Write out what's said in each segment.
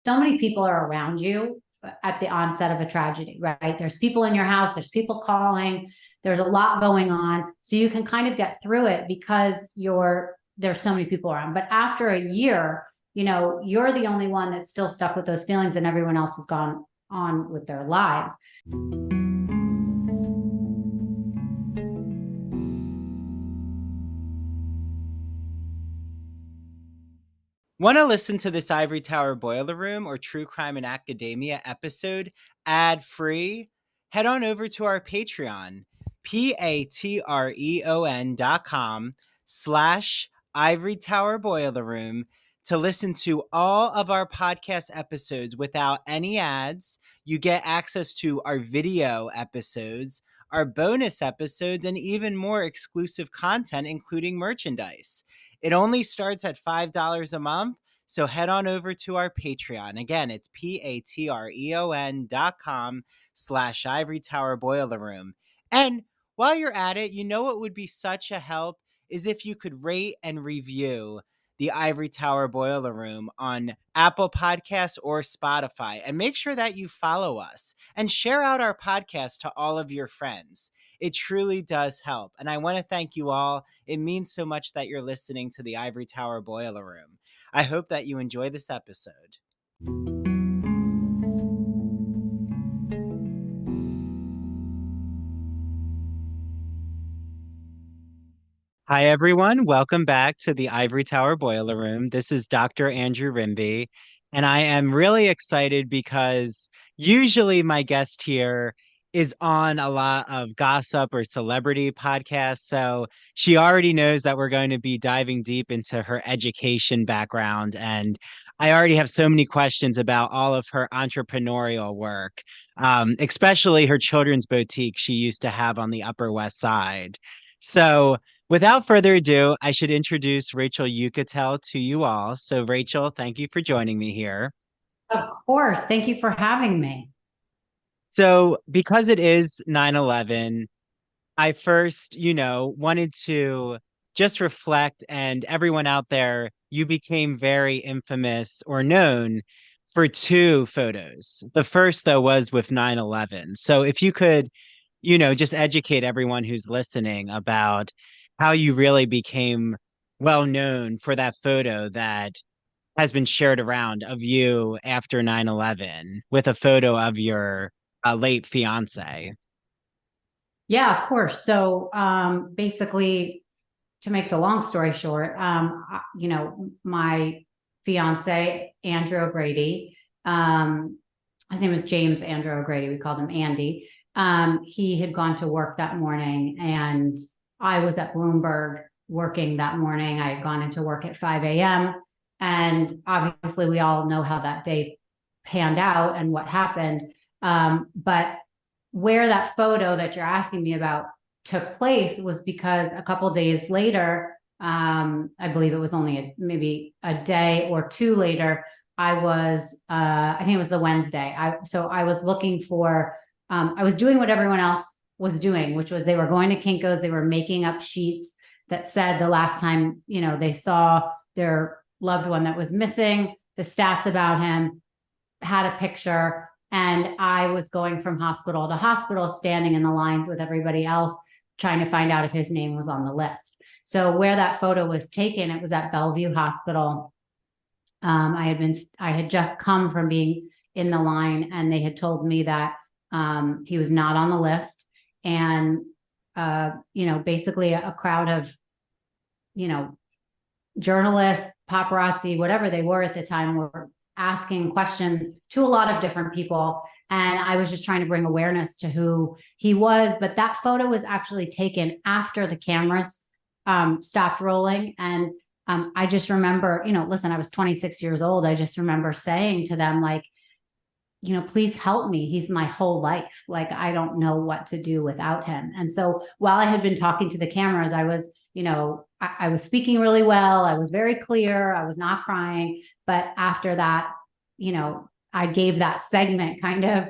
so many people are around you at the onset of a tragedy, right? There's people in your house, there's people calling, there's a lot going on. So you can kind of get through it because there's so many people around. But after a year, you're the only one that's still stuck with those feelings and everyone else has gone on with their lives. Want to listen to this Ivory Tower Boiler Room or True Crime in Academia episode ad-free? Head on over to our Patreon, patreon.com/Ivory Tower Boiler Room, to listen to all of our podcast episodes without any ads. You get access to our video episodes, our bonus episodes, and even more exclusive content, including merchandise. It only starts at $5 a month, so head on over to our Patreon. Again, it's patreon.com/Ivory Tower Boiler Room. And while you're at it, you know what would be such a help is if you could rate and review the Ivory Tower Boiler Room on Apple Podcasts or Spotify. And make sure that you follow us and share out our podcast to all of your friends. It truly does help. And I want to thank you all. It means so much that you're listening to the Ivory Tower Boiler Room. I hope that you enjoy this episode. Hi, everyone. Welcome back to the Ivory Tower Boiler Room. This is Dr. Andrew Rimby, and I am really excited because usually my guest here is on a lot of gossip or celebrity podcasts. So she already knows that we're going to be diving deep into her education background. And I already have so many questions about all of her entrepreneurial work, especially her children's boutique she used to have on the Upper West Side. So, without further ado, I should introduce Rachel Uchitel to you all. So, Rachel, thank you for joining me here. Of course. Thank you for having me. So, because it is 9/11, I first, wanted to just reflect, and everyone out there, you became very infamous or known for two photos. The first, though, was with 9/11. So, if you could, just educate everyone who's listening about how you really became well known for that photo that has been shared around of you after 9/11 with a photo of your late fiance. Yeah, of course. So basically, to make the long story short, my fiance, Andrew O'Grady, his name was James Andrew O'Grady. We called him Andy. He had gone to work that morning, and I was at Bloomberg working that morning. I had gone into work at 5 a.m. And obviously, we all know how that day panned out and what happened. But where that photo that you're asking me about took place was because a couple days later, I believe it was only maybe a day or two later, I think it was the Wednesday. I was looking for, I was doing what everyone else was doing, which was they were going to Kinko's, they were making up sheets that said the last time, they saw their loved one that was missing, the stats about him, had a picture. And I was going from hospital to hospital, standing in the lines with everybody else, trying to find out if his name was on the list. So where that photo was taken, it was at Bellevue Hospital. I had just come from being in the line, and they had told me that he was not on the list. And, basically a crowd of, journalists, paparazzi, whatever they were at the time, were asking questions to a lot of different people. And I was just trying to bring awareness to who he was. But that photo was actually taken after the cameras stopped rolling. And I just remember, listen, I was 26 years old. I just remember saying to them, like, please help me. He's my whole life. Like, I don't know what to do without him. And so while I had been talking to the cameras, I was, I was speaking really well. I was very clear. I was not crying. But after that, I gave that segment kind of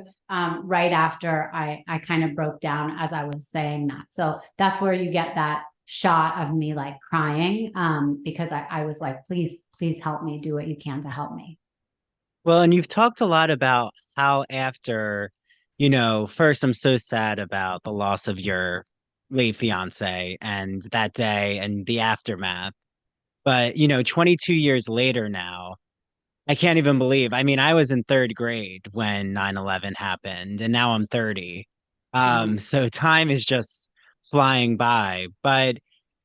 right after I kind of broke down as I was saying that. So that's where you get that shot of me like crying because I was like, please help me, do what you can to help me. Well, and you've talked a lot about how after, first, I'm so sad about the loss of your late fiance and that day and the aftermath. But, 22 years later now, I can't even believe. I mean, I was in third grade when 9/11 happened, and now I'm 30. Mhm. So time is just flying by. But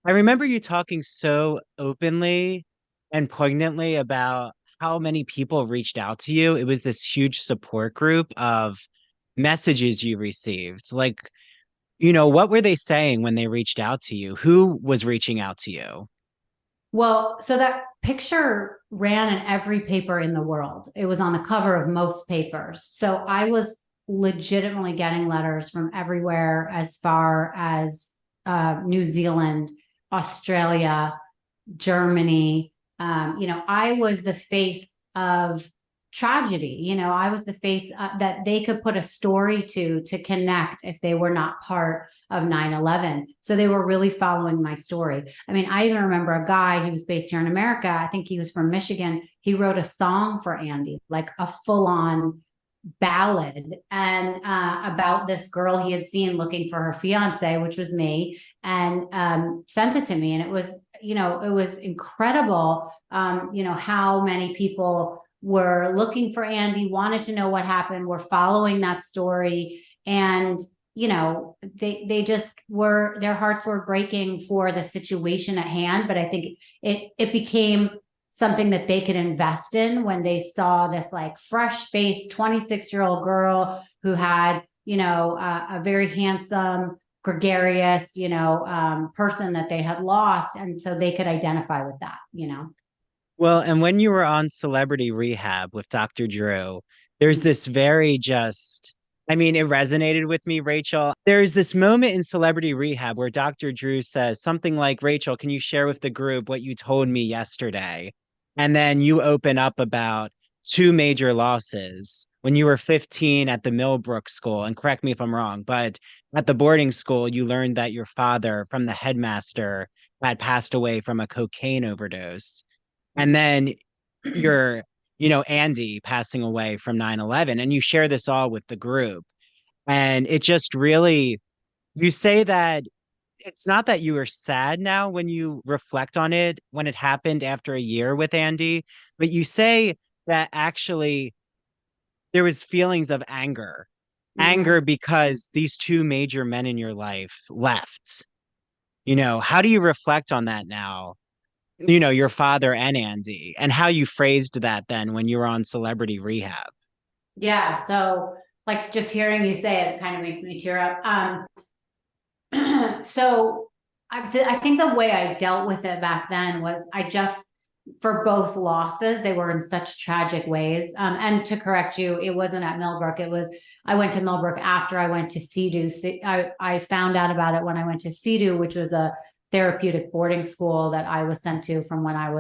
I remember you talking so openly and poignantly about how many people reached out to you. It was this huge support group of messages you received. Like, what were they saying when they reached out to you? Who was reaching out to you? Well, so that picture ran in every paper in the world. It was on the cover of most papers. So I was legitimately getting letters from everywhere as far as New Zealand, Australia, Germany. I was the face of tragedy. I was the face that they could put a story to connect if they were not part of 9/11. So they were really following my story. I mean, I even remember a guy, he was based here in America. I think he was from Michigan. He wrote a song for Andy, like a full on ballad and about this girl he had seen looking for her fiance, which was me, and sent it to me. And it was incredible, how many people were looking for Andy, wanted to know what happened, were following that story. And, they just were, their hearts were breaking for the situation at hand. But I think it became something that they could invest in when they saw this like fresh faced 26-year-old girl who had, a very handsome, gregarious, person that they had lost. And so they could identify with that. Well, and when you were on Celebrity Rehab with Dr. Drew, there's Mhm. this very just, I mean, it resonated with me, Rachel. There's this moment in Celebrity Rehab where Dr. Drew says something like, Rachel, can you share with the group what you told me yesterday? And then you open up about two major losses when you were 15 at the Millbrook School. And correct me if I'm wrong, but at the boarding school, you learned that your father, from the headmaster, had passed away from a cocaine overdose. And then your, Andy passing away from 9/11, and you share this all with the group. And it just really, you say that it's not that you are sad now when you reflect on it, when it happened after a year with Andy, but you say that actually there was feelings of anger, Mhm. anger because these two major men in your life left. How do you reflect on that now? Your father and Andy, and how you phrased that then when you were on Celebrity Rehab. Yeah. So like just hearing you say it kind of makes me tear up. So I think the way I dealt with it back then was I just, for both losses, they were in such tragic ways. And to correct you, it wasn't at Millbrook. I went to Millbrook after I went to CEDU. I found out about it when I went to CEDU, which was a therapeutic boarding school that I was sent to from when I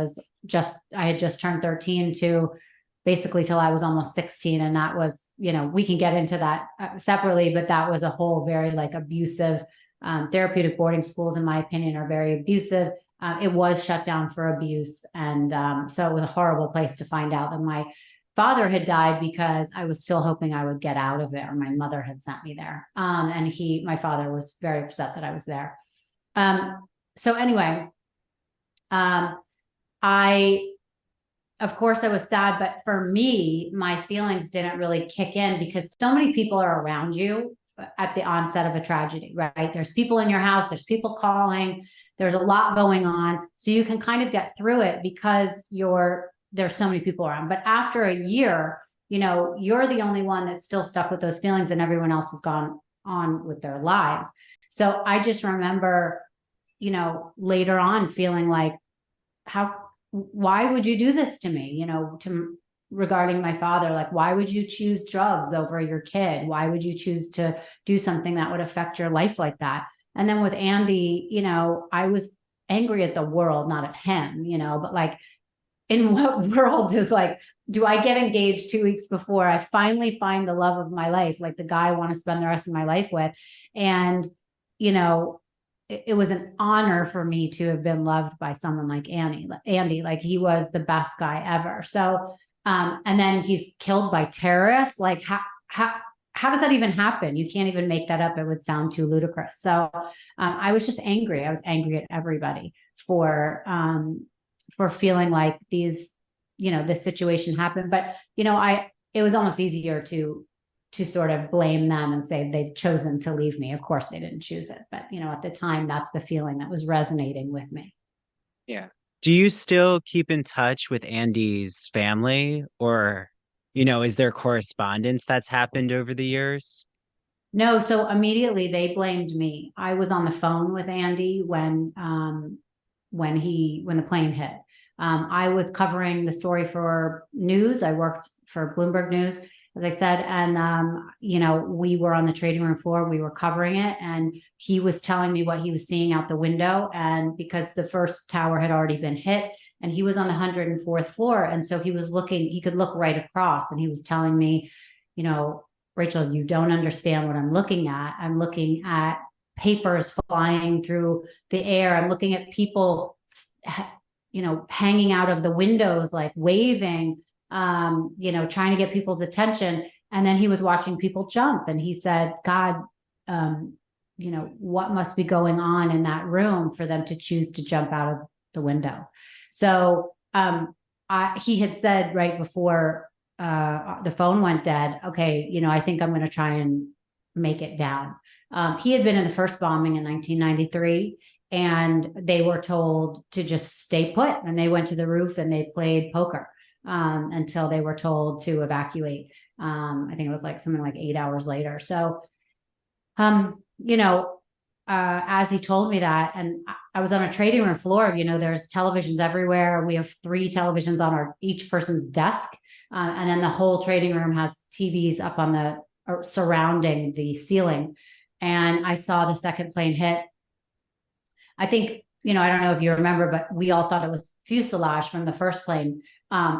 had just turned 13 to basically till I was almost 16. And that was, we can get into that separately, but that was a whole very like abusive, therapeutic boarding schools, in my opinion, are very abusive. It was shut down for abuse. And so it was a horrible place to find out that my father had died because I was still hoping I would get out of there. My mother had sent me there. And my father was very upset that I was there. So anyway, um, I, of course I was sad, but for me, my feelings didn't really kick in because so many people are around you at the onset of a tragedy, right? There's people in your house, there's people calling, there's a lot going on. So you can kind of get through it because there's so many people around. But after a year, you're the only one that's still stuck with those feelings and everyone else has gone on with their lives. So I just remember, later on feeling like, why would you do this to me? Regarding my father, like, why would you choose drugs over your kid? Why would you choose to do something that would affect your life like that? And then with Andy, I was angry at the world, not at him, but like, in what world do I get engaged 2 weeks before I finally find the love of my life, like the guy I want to spend the rest of my life with? And, you know, it was an honor for me to have been loved by someone like Andy, like he was the best guy ever. So And then he's killed by terrorists. Like how does that even happen? You can't even make that up. It would sound too ludicrous. So I was just angry. I was angry at everybody for feeling like this situation happened. But it was almost easier to sort of blame them and say they've chosen to leave me. Of course, they didn't choose it, but at the time, that's the feeling that was resonating with me. Yeah. Do you still keep in touch with Andy's family, or, is there correspondence that's happened over the years? No, so immediately they blamed me. I was on the phone with Andy when the plane hit. I was covering the story for news. I worked for Bloomberg News, as I said, and we were on the trading room floor. We were covering it, and he was telling me what he was seeing out the window. And because the first tower had already been hit, and he was on the 104th floor, and so he was looking. He could look right across, and he was telling me, Rachel, you don't understand what I'm looking at. I'm looking at papers flying through the air. I'm looking at people, hanging out of the windows, like waving, trying to get people's attention. And then he was watching people jump, and he said, God, what must be going on in that room for them to choose to jump out of the window? So he had said right before the phone went dead, okay, I think I'm going to try and make it down. He had been in the first bombing in 1993, and they were told to just stay put. And they went to the roof and they played poker until they were told to evacuate. I think it was like something like 8 hours later. So, as he told me that, and I was on a trading room floor, there's televisions everywhere. We have 3 televisions on each person's desk. And then the whole trading room has TVs up on surrounding the ceiling. And I saw the second plane hit. I think, I don't know if you remember, but we all thought it was fuselage from the first plane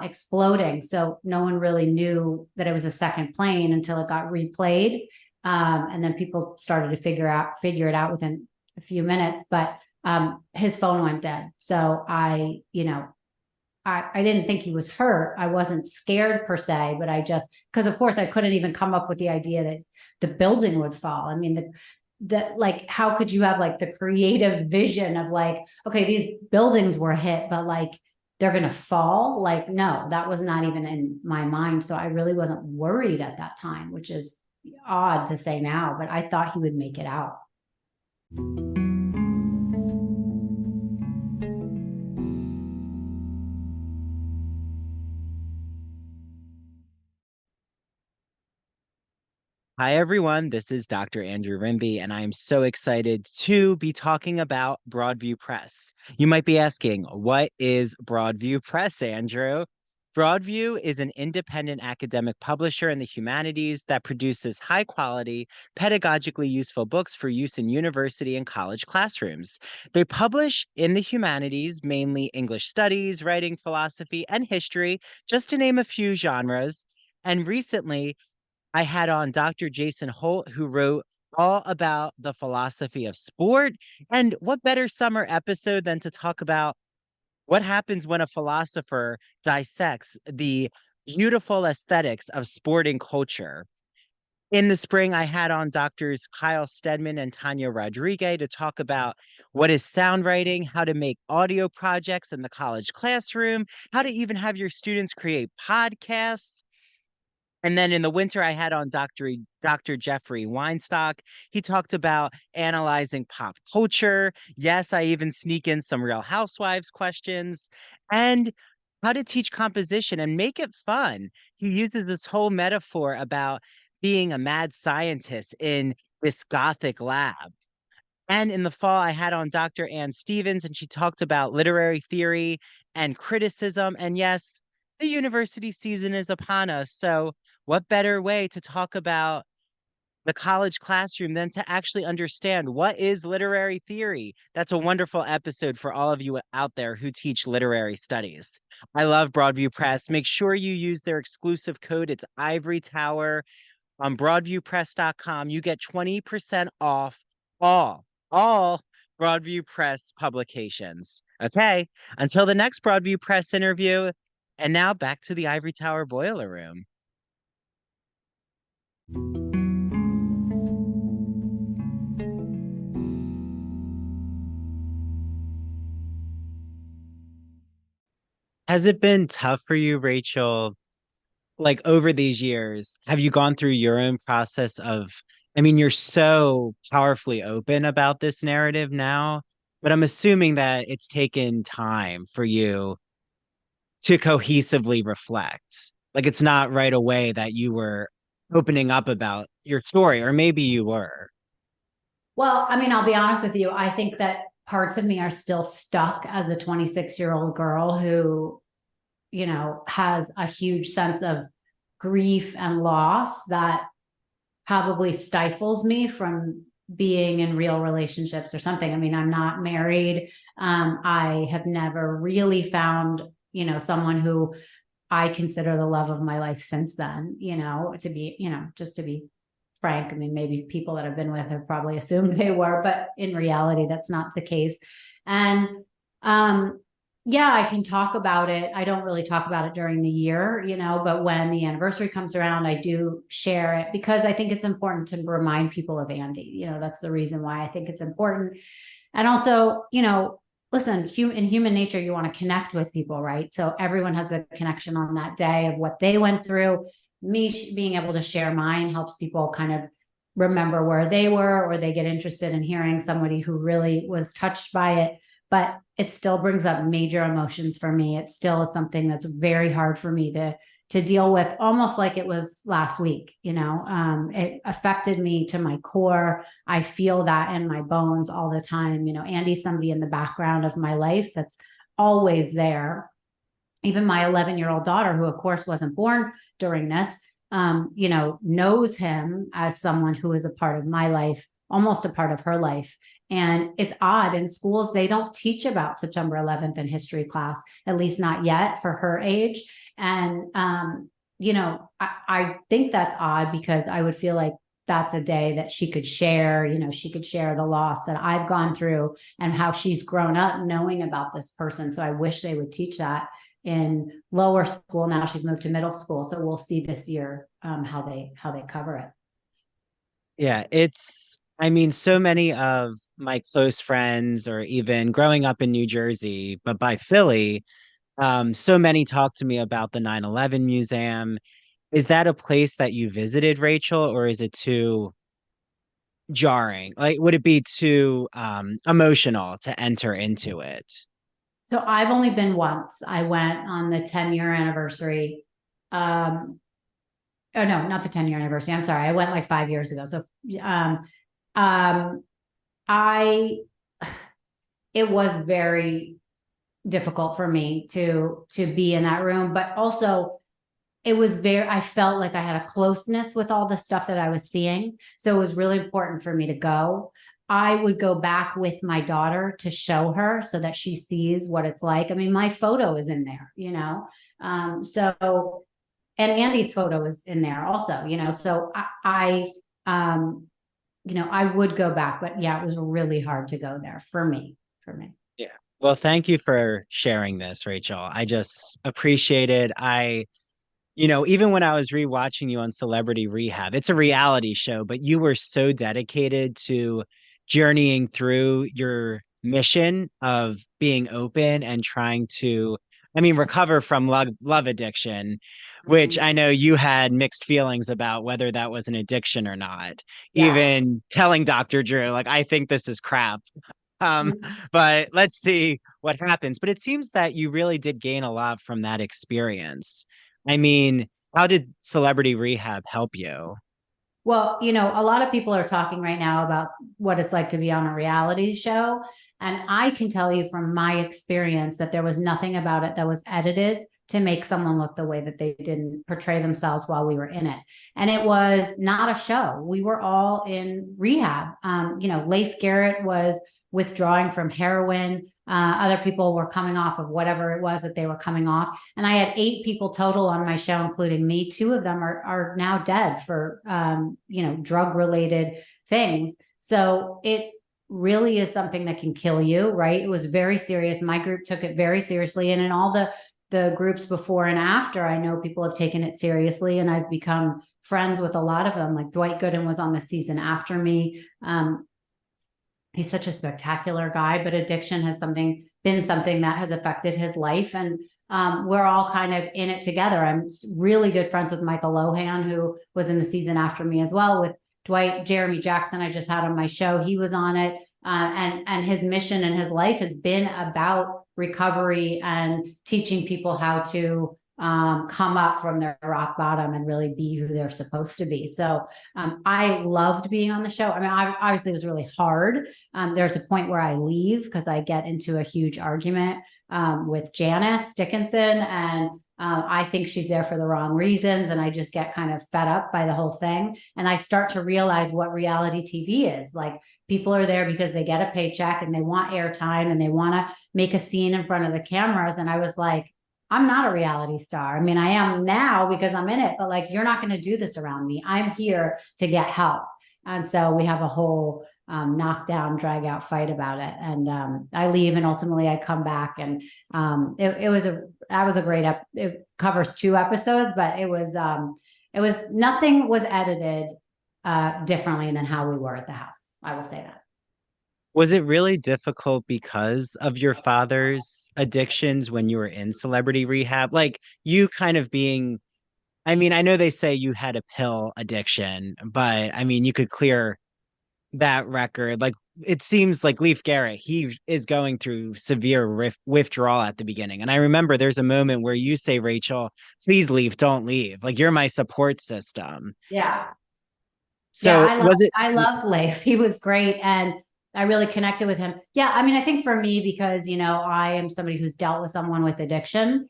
exploding. So no one really knew that it was a second plane until it got replayed. And then people started to figure it out within a few minutes, but his phone went dead. So I didn't think he was hurt. I wasn't scared per se, but because of course I couldn't even come up with the idea that the building would fall. I mean, like, how could you have like the creative vision of like, okay, these buildings were hit, but like they're going to fall? Like, no, that was not even in my mind. So I really wasn't worried at that time, which is odd to say now, but I thought he would make it out. Hi, everyone. This is Dr. Andrew Rimby, and I am so excited to be talking about Broadview Press. You might be asking, what is Broadview Press, Andrew? Broadview is an independent academic publisher in the humanities that produces high quality, pedagogically useful books for use in university and college classrooms. They publish in the humanities, mainly English studies, writing, philosophy, and history, just to name a few genres. And recently, I had on Dr. Jason Holt, who wrote all about the philosophy of sport. And what better summer episode than to talk about what happens when a philosopher dissects the beautiful aesthetics of sporting culture? In the spring, I had on doctors Kyle Stedman and Tanya Rodriguez to talk about what is sound writing, how to make audio projects in the college classroom, how to even have your students create podcasts. And then in the winter, I had on Dr. Jeffrey Weinstock. He talked about analyzing pop culture. Yes, I even sneak in some Real Housewives questions and how to teach composition and make it fun. He uses this whole metaphor about being a mad scientist in this gothic lab. And in the fall, I had on Dr. Ann Stevens, and she talked about literary theory and criticism. And yes, the university season is upon us. So, what better way to talk about the college classroom than to actually understand what is literary theory? That's a wonderful episode for all of you out there who teach literary studies. I love Broadview Press. Make sure you use their exclusive code. It's Ivory Tower on broadviewpress.com. You get 20% off all Broadview Press publications. Okay, until the next Broadview Press interview, And now back to the Ivory Tower Boiler Room. Has it been tough for you, Rachel, like over these years? Have you gone through your own process of, I mean, you're so powerfully open about this narrative now, but I'm assuming that it's taken time for you to cohesively reflect. Like it's not right away that you were opening up about your story, or maybe you were. Well, I mean, I'll be honest with you. I think that parts of me are still stuck as a 26-year-old girl who, has a huge sense of grief and loss that probably stifles me from being in real relationships or something. I mean, I'm not married. I have never really found, someone who I consider the love of my life since then, to be, just to be frank. I mean, maybe people that I've been with have probably assumed they were, but in reality, that's not the case. And yeah, I can talk about it. I don't really talk about it during the year, but when the anniversary comes around, I do share it because I think it's important to remind people of Andy. That's the reason why I think it's important. And also, listen, in human nature, you want to connect with people, right? So everyone has a connection on that day of what they went through. Me being able to share mine helps people kind of remember where they were, or they get interested in hearing somebody who really was touched by it. But it still brings up major emotions for me. It still is something that's very hard for me to deal with, almost like it was last week. It affected me to my core. I feel that in my bones all the time. Andy's somebody in the background of my life that's always there. Even my 11-year-old daughter, who of course wasn't born during this, knows him as someone who is a part of my life, almost a part of her life. And it's odd, in schools, they don't teach about September 11th in history class, at least not yet for her age. And, I think that's odd because I would feel like that's a day that she could share, she could share the loss that I've gone through and how she's grown up knowing about this person. So I wish they would teach that in lower school. Now she's moved to middle school. So we'll see this year how they cover it. Yeah, I mean, so many of my close friends, or even growing up in New Jersey, but by Philly, so many talk to me about the 9/11 Museum. Is that a place that you visited, Rachel, or is it too jarring? Like, would it be too emotional to enter into it? So I've only been once. I went on the 10-year anniversary. Oh no, not the 10-year anniversary. I'm sorry. I went like 5 years ago. So um I it was very difficult for me to be in that room, but also I felt like I had a closeness with all the stuff that I was seeing. So it was really important for me to go. I would go back with my daughter to show her so that she sees what it's like. I mean, my photo is in there, so, and Andy's photo is in there also, so I would go back, but yeah, it was really hard to go there for me. Yeah. Well, thank you for sharing this, Rachel. I just appreciate it. Even when I was rewatching you on Celebrity Rehab, it's a reality show, but you were so dedicated to journeying through your mission of being open and trying to, I mean, recover from love addiction, which Mhm. I know you had mixed feelings about whether that was an addiction or not. Yeah. Even telling Dr. Drew, like, I think this is crap. Um, Mhm. but let's see what happens. But it seems that you really did gain a lot from that experience. I mean, how did Celebrity Rehab help you? Well, a lot of people are talking right now about what it's like to be on a reality show. And I can tell you from my experience that there was nothing about it that was edited to make someone look the way that they didn't portray themselves while we were in it. And it was not a show. We were all in rehab. Leif Garrett was withdrawing from heroin. Other people were coming off of whatever it was that they were coming off. And I had 8 people total on my show, including me. 2 of them are now dead for, drug related things. So it really is something that can kill you, right? It was very serious. My group took it very seriously. And in all the the groups before and after, I know people have taken it seriously, and I've become friends with a lot of them. Like Dwight Gooden was on the season after me. He's such a spectacular guy, but addiction has been something that has affected his life. And we're all kind of in it together. I'm really good friends with Michael Lohan, who was in the season after me as well. With Dwight, Jeremy Jackson, I just had on my show. He was on it. And his mission in his life has been about recovery and teaching people how to come up from their rock bottom and really be who they're supposed to be. So I loved being on the show. I mean, obviously it was really hard. There's a point where I leave because I get into a huge argument with Janice Dickinson, and I think she's there for the wrong reasons. And I just get kind of fed up by the whole thing. And I start to realize what reality TV is. Like, people are there because they get a paycheck and they want airtime and they want to make a scene in front of the cameras. And I was like, I'm not a reality star. I mean, I am now because I'm in it, but like, you're not going to do this around me. I'm here to get help. And so we have a whole knockdown, drag out fight about it. And I leave, and ultimately I come back, and that was a great it covers 2 episodes, but it was nothing was edited differently than how we were at the house. I will say that. Was it really difficult because of your father's addictions when you were in celebrity rehab? Like you kind of being, I mean, I know they say you had a pill addiction, but I mean, you could clear that record. Like it seems like Leif Garrett, he is going through severe withdrawal at the beginning. And I remember there's a moment where you say, Rachel, please leave, don't leave. Like you're my support system. Yeah. So Yeah, was it? I loved Leif. He was great. And I really connected with him. Yeah, I mean, I think for me, because, I am somebody who's dealt with someone with addiction,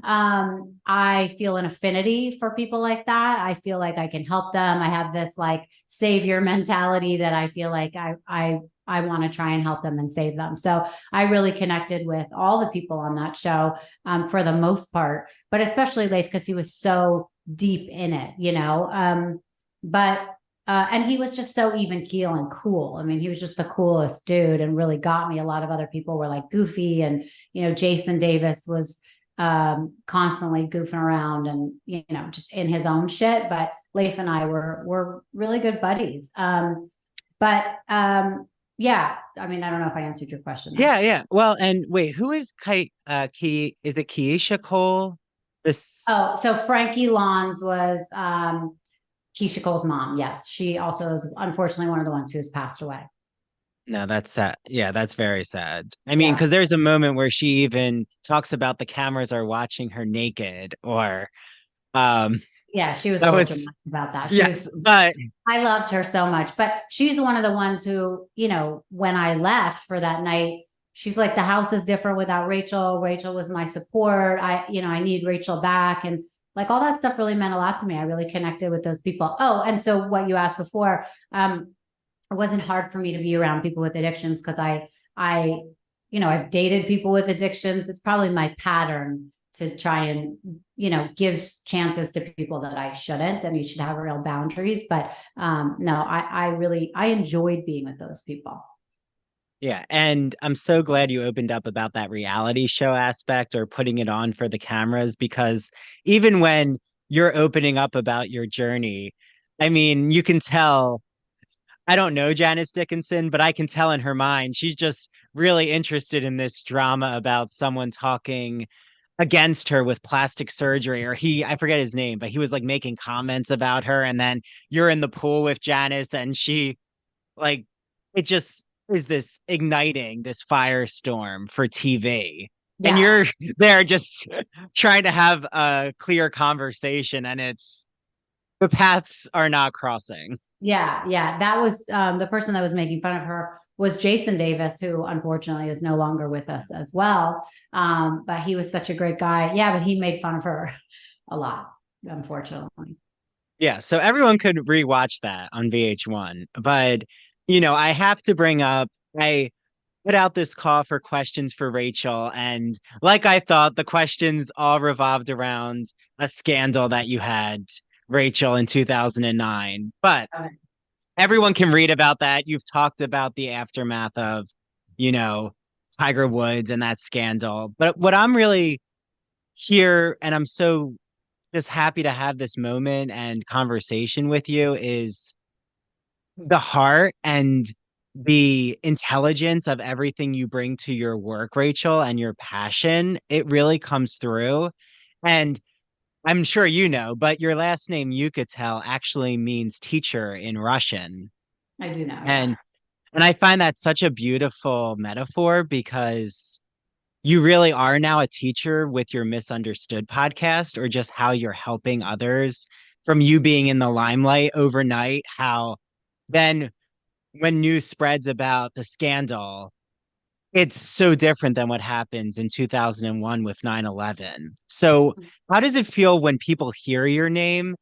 I feel an affinity for people like that. I feel like I can help them. I have this like savior mentality that I feel like I want to try and help them and save them. So I really connected with all the people on that show, for the most part, but especially Leif, because he was so deep in it. But and he was just so even keel and cool. I mean, he was just the coolest dude and really got me. A lot of other people were like goofy, and Jason Davis was constantly goofing around and just in his own shit. But Leif and I were really good buddies. But yeah, I mean, I don't know if I answered your question there. Yeah, yeah. Well, and wait, who is is it Keisha Cole? This Oh, so Frankie Lons was Keisha Cole's mom. Yes, she also is unfortunately one of the ones who has passed away. No, that's sad. Yeah, that's very sad. I mean, Yeah. because there's a moment where she even talks about the cameras are watching her naked, or um Yeah, she was a that little was dramatic about that. She was yes, but I loved her so much, but she's one of the ones who, when I left for that night, she's like, the house is different without Rachel. Rachel was my support. I need Rachel back. And like all that stuff really meant a lot to me. I really connected with those people. Oh, and so what you asked before, it wasn't hard for me to be around people with addictions because I've dated people with addictions. It's probably my pattern to try and, give chances to people that I shouldn't, and you should have real boundaries. But no, I enjoyed being with those people. yeah, and I'm so glad you opened up about that reality show aspect or putting it on for the cameras, because even when you're opening up about your journey, I mean, you can tell. I don't know Janice Dickinson, but I can tell in her mind she's just really interested in this drama about someone talking against her with plastic surgery, or I forget his name, but he was like making comments about her. And then you're in the pool with Janice, and she like, it just is this igniting this firestorm for TV. And Yeah. you're there just trying to have a clear conversation, and the paths are not crossing. Yeah, yeah. That was the person that was making fun of her was Jason Davis, who unfortunately is no longer with us as well. But he was such a great guy. Yeah, but he made fun of her a lot, unfortunately. Yeah, so everyone could rewatch that on VH1. But, I have to bring up, I put out this call for questions for Rachel. And like I thought, the questions all revolved around a scandal that you had, Rachel, in 2009. But Okay. everyone can read about that. You've talked about the aftermath of, you know, Tiger Woods and that scandal. But what I'm really here, and I'm so just happy to have this moment and conversation with you, is the heart and the intelligence of everything you bring to your work, Rachel, and your passion. It really comes through. And I'm sure you know, but your last name, Uchitel, actually means teacher in Russian. I do know, yeah. And and I find that such a beautiful metaphor because you really are now a teacher with your Misunderstood podcast, or just how you're helping others from you being in the limelight overnight. How then, when news spreads about the scandal, it's so different than what happens in 2001 with 9/11. So, how does it feel when people hear your name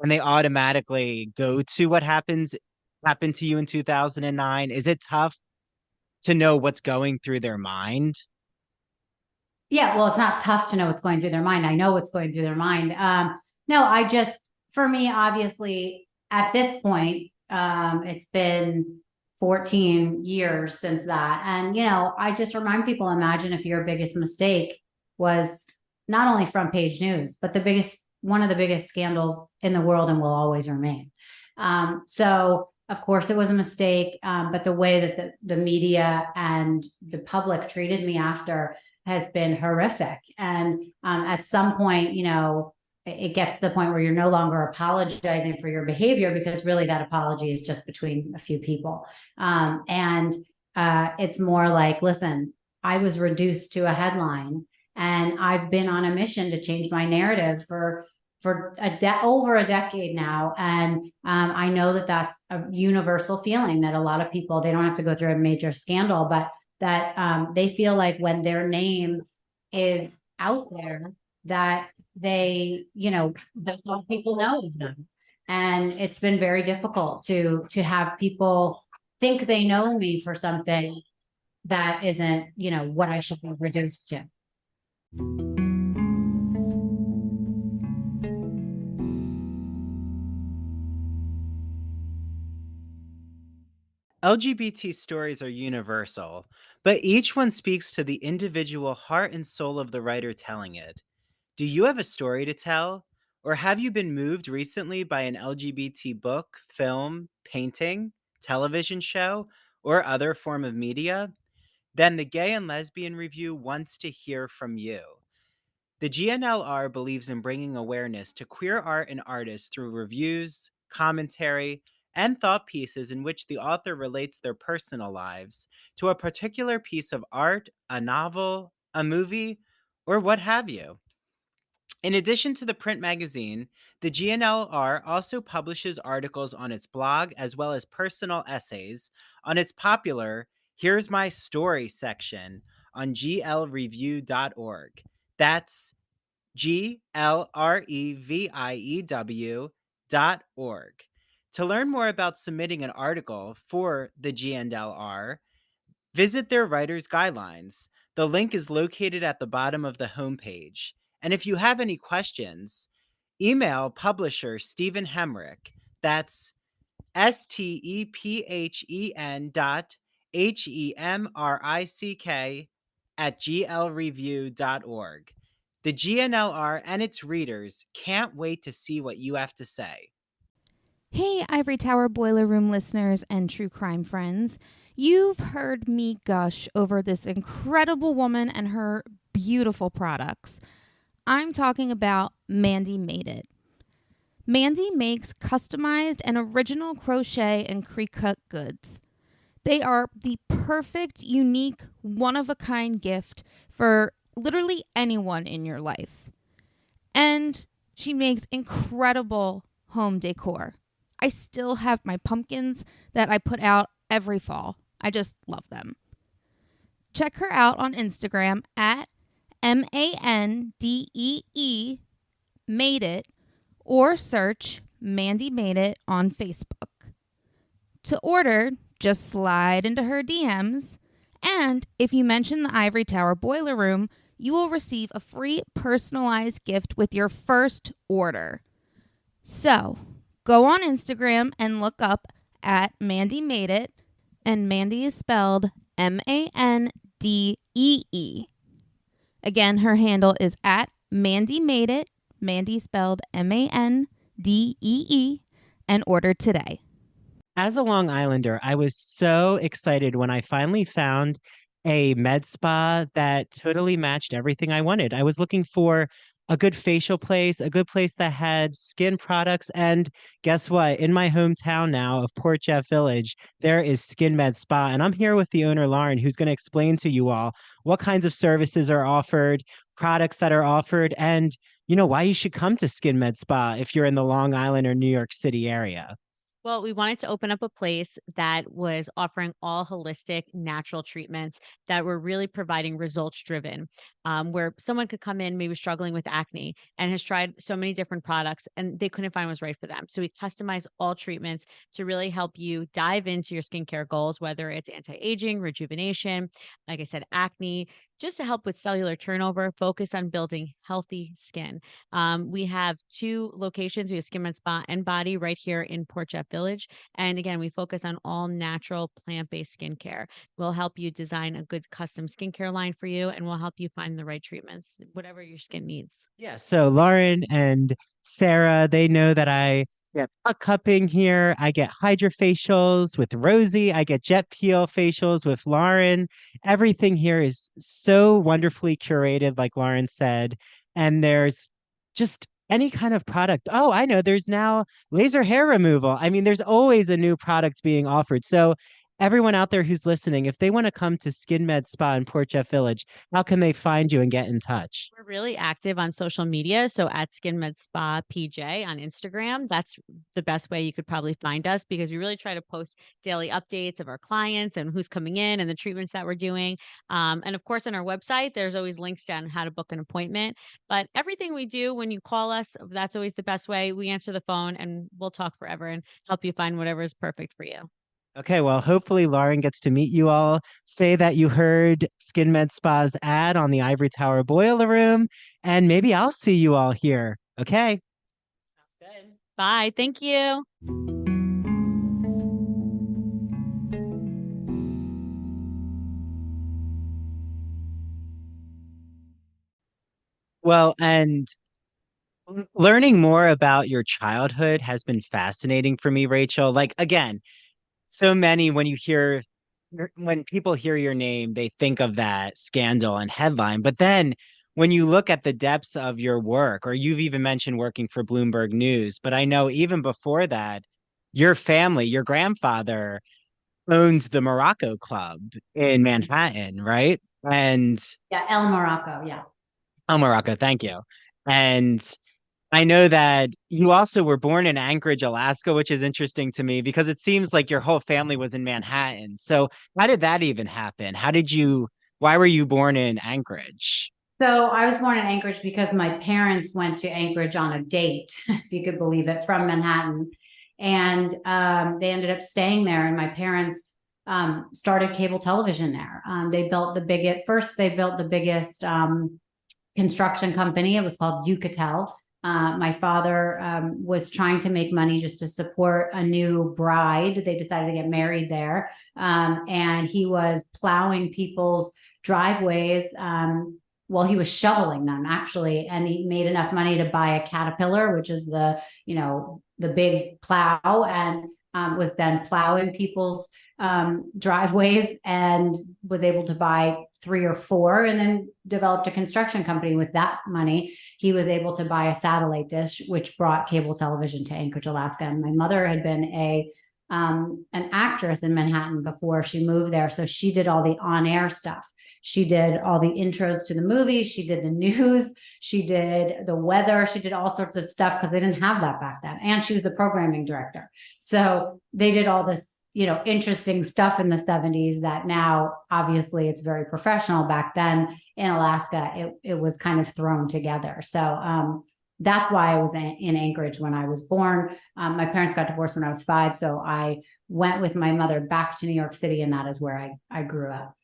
and they automatically go to what happened to you in 2009? Is it tough to know what's going through their mind? Yeah, well, it's not tough to know what's going through their mind. I know what's going through their mind. No, I just, for me, obviously, at this point, it's been 14 years since that. And, I just remind people, imagine if your biggest mistake was not only front page news, but one of the biggest scandals in the world and will always remain. So, of course, it was a mistake, but the way that the media and the public treated me after has been horrific. And at some point, it gets to the point where you're no longer apologizing for your behavior, because really that apology is just between a few people. And it's more like, listen, I was reduced to a headline, and I've been on a mission to change my narrative for over a decade now. And I know that that's a universal feeling, that a lot of people, they don't have to go through a major scandal, but that they feel like when their name is out there, that that people know of them. And it's been very difficult to have people think they know me for something that isn't, what I should be reduced to. LGBT stories are universal, but each one speaks to the individual heart and soul of the writer telling it. Do you have a story to tell? Or have you been moved recently by an LGBT book, film, painting, television show, or other form of media? Then the Gay and Lesbian Review wants to hear from you. The GNLR believes in bringing awareness to queer art and artists through reviews, commentary, and thought pieces in which the author relates their personal lives to a particular piece of art, a novel, a movie, or what have you. In addition to the print magazine, the GNLR also publishes articles on its blog as well as personal essays on its popular Here's My Story section on glreview.org. That's glreview.org. To learn more about submitting an article for the GNLR, visit their writer's guidelines. The link is located at the bottom of the homepage. And if you have any questions, email publisher Stephen Hemrick. That's STEPHEN.HEMRICK at glreview.org. The GNLR and its readers can't wait to see what you have to say. Hey, Ivory Tower Boiler Room listeners and true crime friends. You've heard me gush over this incredible woman and her beautiful products. I'm talking about Mandy Made It. Mandy makes customized and original crochet and pre-cut goods. They are the perfect, unique, one-of-a-kind gift for literally anyone in your life. And she makes incredible home decor. I still have my pumpkins that I put out every fall. I just love them. Check her out on Instagram at MANDEE Made It, or search Mandy Made It on Facebook. To order, just slide into her DMs, and if you mention the Ivory Tower Boiler Room, you will receive a free personalized gift with your first order. So, go on Instagram and look up at Mandy Made It, and Mandy is spelled MANDEE Again, her handle is at Mandy Made It, Mandy spelled MANDEE, and order today. As a Long Islander, I was so excited when I finally found a med spa that totally matched everything I wanted. I was looking for a good facial place, a good place that had skin products. And guess what? In my hometown now of Port Jeff Village, there is Skin Med Spa. And I'm here with the owner, Lauren, who's going to explain to you all what kinds of services are offered, products that are offered, and why you should come to Skin Med Spa if you're in the Long Island or New York City area. Well, we wanted to open up a place that was offering all holistic, natural treatments that were really providing results driven, where someone could come in maybe struggling with acne and has tried so many different products and they couldn't find what's right for them. So we customize all treatments to really help you dive into your skincare goals, whether it's anti-aging, rejuvenation, like I said, acne, just to help with cellular turnover, focus on building healthy skin. We have 2 locations. We have Skin Med Spa and Body right here in Port Jeff Village. And again, we focus on all natural plant-based skincare. We'll help you design a good custom skincare line for you, and we'll help you find the right treatments, whatever your skin needs. Yeah, so Lauren and Sarah, they know that I get puck cupping here. I get hydrofacials with Rosie. I get jet peel facials with Lauren. Everything here is so wonderfully curated, like Lauren said. And there's just any kind of product. Oh, I know. There's now laser hair removal. I mean, there's always a new product being offered. So everyone out there who's listening, if they want to come to Skin Med Spa in Port Jeff Village, how can they find you and get in touch? We're really active on social media. So at Skin Med Spa PJ on Instagram, that's the best way you could probably find us because we really try to post daily updates of our clients and who's coming in and the treatments that we're doing. And of course, on our website, there's always links on how to book an appointment. But everything we do when you call us, that's always the best way. We answer the phone and we'll talk forever and help you find whatever is perfect for you. Okay, well, hopefully Lauren gets to meet you all. Say that you heard Skin Med Spa's ad on the Ivory Tower Boiler Room, and maybe I'll see you all here. Okay. Sounds good. Bye. Thank you. Well, and learning more about your childhood has been fascinating for me, Rachel. Like, again, so many when people hear your name, they think of that scandal and headline. But then when you look at the depths of your work, or you've even mentioned working for Bloomberg News, but I know even before that, your family, your grandfather owns the Morocco Club in Manhattan, right? And Yeah, El Morocco. Yeah. El Morocco, thank you. And I know that you also were born in Anchorage, Alaska, which is interesting to me because it seems like your whole family was in Manhattan. So how did that even happen? Why were you born in Anchorage? So I was born in Anchorage because my parents went to Anchorage on a date, if you could believe it, from Manhattan. And they ended up staying there. And my parents started cable television there. They built the biggest construction company. It was called Uchitel. My father was trying to make money just to support a new bride. They decided to get married there. And he was plowing people's driveways. Well, he was shoveling them actually, and he made enough money to buy a Caterpillar, which is the big plow, and was then plowing people's driveways and was able to buy 3 or 4 and then developed a construction company with that money. He was able to buy a satellite dish, which brought cable television to Anchorage, Alaska. And my mother had been an actress in Manhattan before she moved there. So she did all the on-air stuff. She did all the intros to the movies. She did the news. She did the weather. She did all sorts of stuff because they didn't have that back then. And she was the programming director. So they did all this, interesting stuff in the 70s that now obviously it's very professional. Back then in Alaska, it was kind of thrown together. So that's why I was in Anchorage when I was born. My parents got divorced when I was 5. So I went with my mother back to New York City, and that is where I grew up.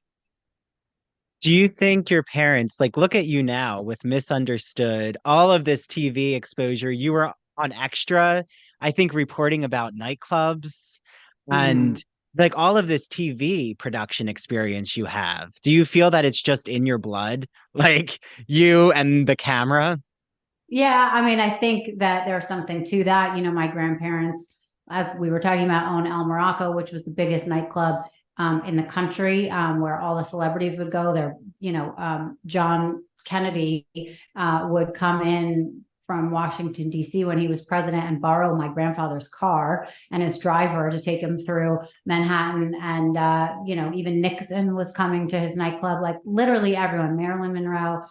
Do you think your parents, like, look at you now with Misunderstood, all of this TV exposure, you were on Extra, I think, reporting about nightclubs. And like all of this TV production experience you have, do you feel that it's just in your blood? Like you and the camera? Yeah, I mean, I think that there's something to that. You know, my grandparents, as we were talking about, own El Morocco, which was the biggest nightclub in the country, where all the celebrities would go there. You know, John Kennedy would come in from Washington, D.C. when he was president and borrow my grandfather's car and his driver to take him through Manhattan. And, you know, even Nixon was coming to his nightclub, like literally everyone, Marilyn Monroe.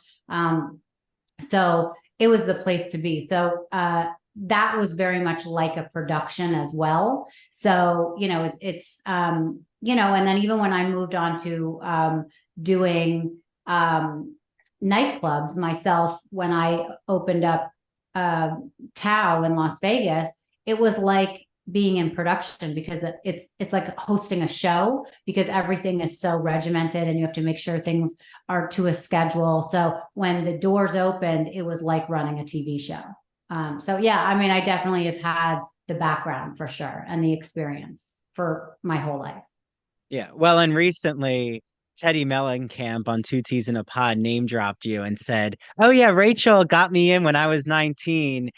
So it was the place to be. So that was very much like a production as well. So, you know, it's, you know, and then even when I moved on to doing nightclubs myself, when I opened up Tao in Las Vegas, it was like being in production because it's like hosting a show because everything is so regimented and you have to make sure things are to a schedule. So when the doors opened, it was like running a TV show. So yeah, I mean, I definitely have had the background for sure and the experience for my whole life. Yeah. Well, and recently Teddy Mellencamp on Two Teas in a Pod name dropped you and said, "Oh yeah, Rachel got me in when I was 19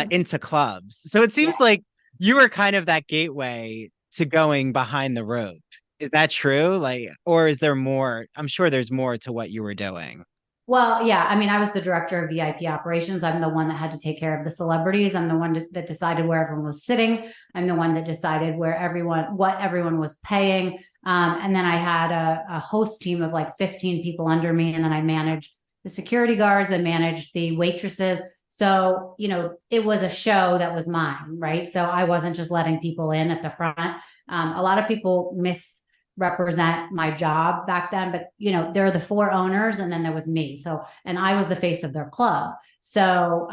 into clubs." So it seems like you were kind of that gateway to going behind the rope. Is that true? Like, or is there more? I'm sure there's more to what you were doing. Well, yeah, I mean, I was the director of VIP operations. I'm the one that had to take care of the celebrities. I'm the one that decided where everyone was sitting. I'm the one that decided what everyone was paying. And then I had a host team of like 15 people under me. And then I managed the security guards and managed the waitresses. So, you know, it was a show that was mine, right? So I wasn't just letting people in at the front. A lot of people misrepresent my job back then, but you know, there are the four owners and then there was me. So, and I was the face of their club. So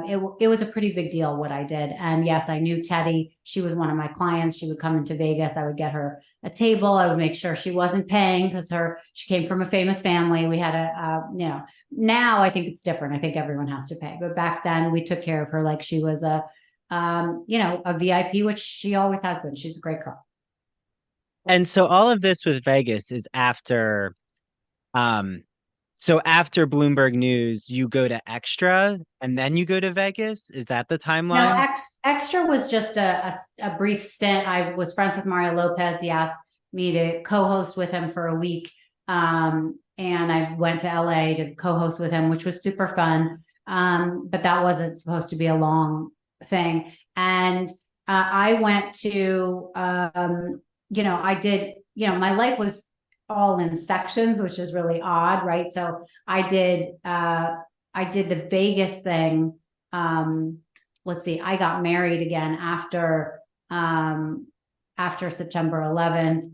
it was a pretty big deal what I did. And yes, I knew Teddy. She was one of my clients. She would come into Vegas. I would get her a table. I would make sure she wasn't paying because she came from a famous family. We had you know, now I think it's different. I think everyone has to pay, but back then we took care of her like she was you know, a VIP, which she always has been. She's a great girl. And so all of this with Vegas is after um so after Bloomberg News, you go to Extra and then you go to Vegas. Is that the No, timeline? Extra was just a brief stint. I was friends with Mario Lopez. He asked me to co-host with him for a week. And I went to LA to co-host with him, which was super fun. But that wasn't supposed to be a long thing. And I went to, you know, I did, you know, my life was all in sections, which is really odd, right? So I did the Vegas thing. Let's see, I got married again after September 11th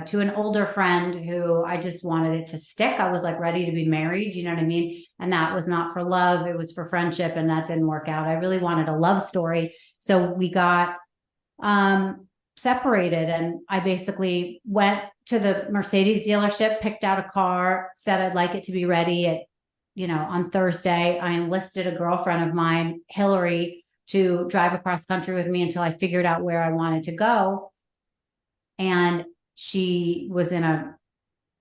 to an older friend who I just wanted it to stick. I was like ready to be married, you know what I mean? And that was not for love, it was for friendship, and that didn't work out. I really wanted a love story. So we got separated, and I basically went to the Mercedes dealership, picked out a car, said I'd like it to be ready at, you know, on Thursday. I enlisted a girlfriend of mine, Hillary, to drive across country with me until I figured out where I wanted to go. And she was in a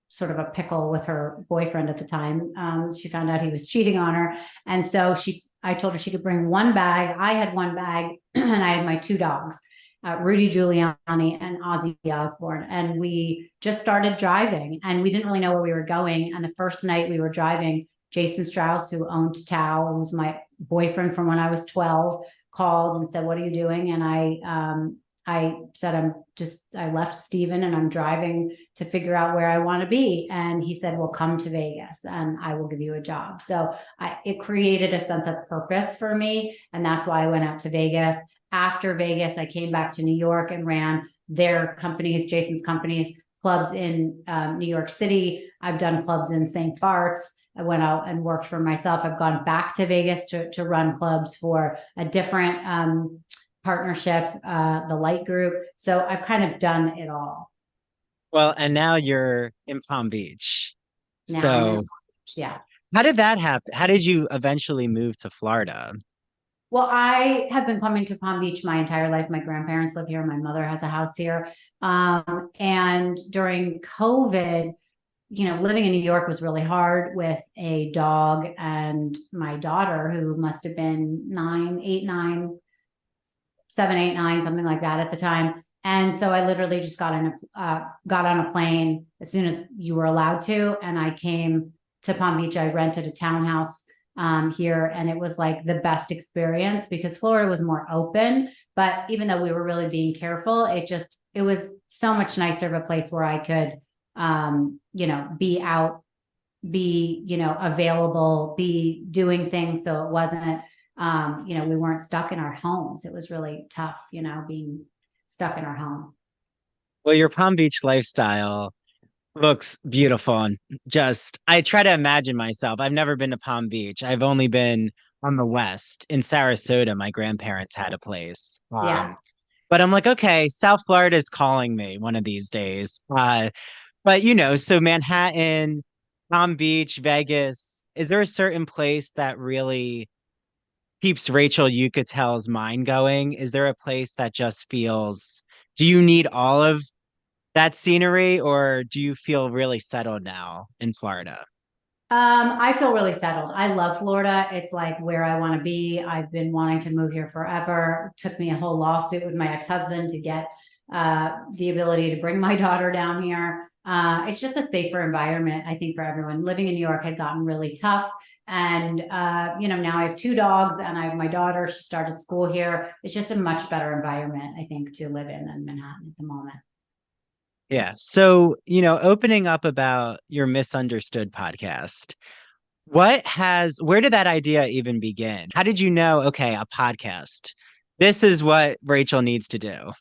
sort of a pickle with her boyfriend at the time. She found out he was cheating on her. And so I told her she could bring one bag. I had one bag and I had my two dogs, Rudy Giuliani and Ozzy Osbourne. And we just started driving and we didn't really know where we were going. And the first night we were driving, Jason Strauss, who owned Tao and was my boyfriend from when I was 12, called and said, "What are you doing?" And I said, I left Steven and I'm driving to figure out where I want to be. And he said, "Well, come to Vegas and I will give you a job." So it created a sense of purpose for me. And that's why I went out to Vegas. After Vegas, I came back to New York and ran their companies, Jason's companies, clubs in New York City. I've done clubs in St. Bart's. I went out and worked for myself. I've gone back to Vegas to run clubs for a different partnership, the Light Group. So I've kind of done it all. Well, and now you're in Palm Beach. Now So yeah. how did that happen? How did you eventually move to Florida? Well, I have been coming to Palm Beach my entire life. My grandparents live here. My mother has a house here. And during COVID, living in New York was really hard with a dog and my daughter, who must have been 7, 8, 9, something like that at the time. And so I literally just got on a plane as soon as you were allowed to, and I came to Palm Beach. I rented a townhouse here, and it was like the best experience because Florida was more open. But even though we were really being careful, it was so much nicer of a place where I could, be out, be, available, be doing things. So it wasn't, we weren't stuck in our homes. It was really tough, being stuck in our home. Well, your Palm Beach lifestyle looks beautiful and I try to imagine myself. I've never been to Palm Beach. I've only been on the West in Sarasota. My grandparents had a place. Yeah. But I'm like, okay, South Florida is calling me one of these days. But so Manhattan, Palm Beach, Vegas, is there a certain place that really keeps Rachel Uchitel's mind going? Is there a place that just feels, do you need all of that scenery, or do you feel really settled now in Florida? I feel really settled. I love Florida. It's like where I want to be. I've been wanting to move here forever. It took me a whole lawsuit with my ex-husband to get the ability to bring my daughter down here. It's just a safer environment, I think, for everyone. Living in New York had gotten really tough. And, now I have 2 dogs and I have my daughter. She started school here. It's just a much better environment, I think, to live in than Manhattan at the moment. Yeah. So, opening up about your Misunderstood podcast, where did that idea even begin? How did you know, okay, a podcast, this is what Rachel needs to do?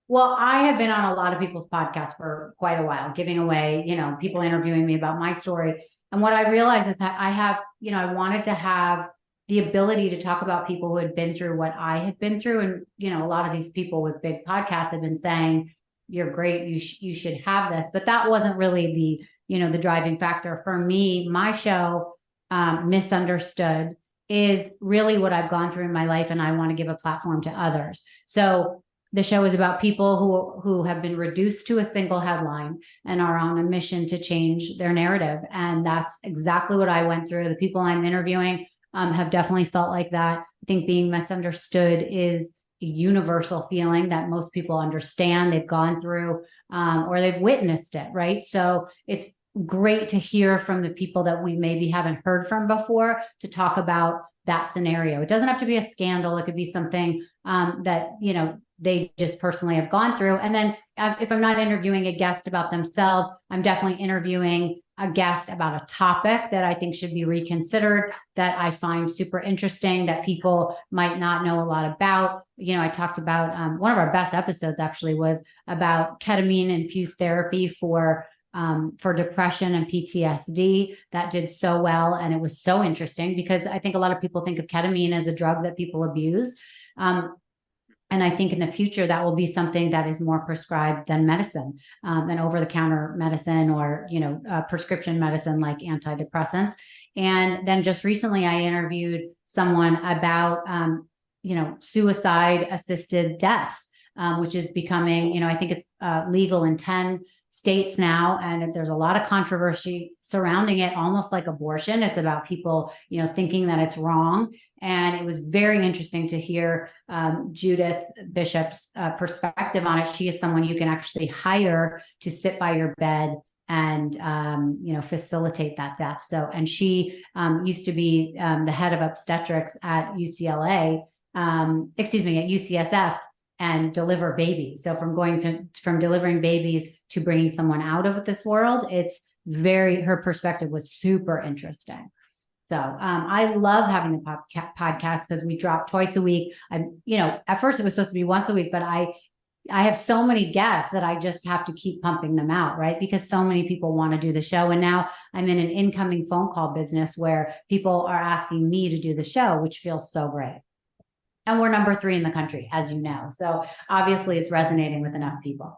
Well, I have been on a lot of people's podcasts for quite a while, giving away, people interviewing me about my story. And what I realized is that I wanted to have the ability to talk about people who had been through what I had been through. And, a lot of these people with big podcasts have been saying, you're great, you should have this. But that wasn't really the driving factor for me. My show, Misunderstood, is really what I've gone through in my life, and I want to give a platform to others. So the show is about people who have been reduced to a single headline and are on a mission to change their narrative. And that's exactly what I went through. The people I'm interviewing have definitely felt like that. I think being misunderstood is a universal feeling that most people understand, they've gone through, or they've witnessed it, right? So it's great to hear from the people that we maybe haven't heard from before to talk about that scenario. It doesn't have to be a scandal. It could be something that, they just personally have gone through. And then if I'm not interviewing a guest about themselves, I'm definitely interviewing a guest about a topic that I think should be reconsidered, that I find super interesting, that people might not know a lot about. I talked about one of our best episodes actually was about ketamine infused therapy for depression and PTSD. That did so well. And it was so interesting because I think a lot of people think of ketamine as a drug that people abuse. And I think in the future, that will be something that is more prescribed than medicine, than over-the-counter medicine or, prescription medicine like antidepressants. And then just recently, I interviewed someone about, suicide-assisted deaths, which is becoming, I think it's legal in 10 states now, and there's a lot of controversy surrounding it, almost like abortion. It's about people, thinking that it's wrong. And it was very interesting to hear Judith Bishop's perspective on it. She is someone you can actually hire to sit by your bed and, facilitate that death. So, and she used to be the head of obstetrics at UCLA, at UCSF, and deliver babies. So from delivering babies to bringing someone out of this world, her perspective was super interesting. So I love having the podcast because we drop twice a week. At first it was supposed to be once a week, but I have so many guests that I just have to keep pumping them out, right? Because so many people want to do the show. And now I'm in an incoming phone call business where people are asking me to do the show, which feels so great. And we're number 3 in the country, as you know. So obviously it's resonating with enough people.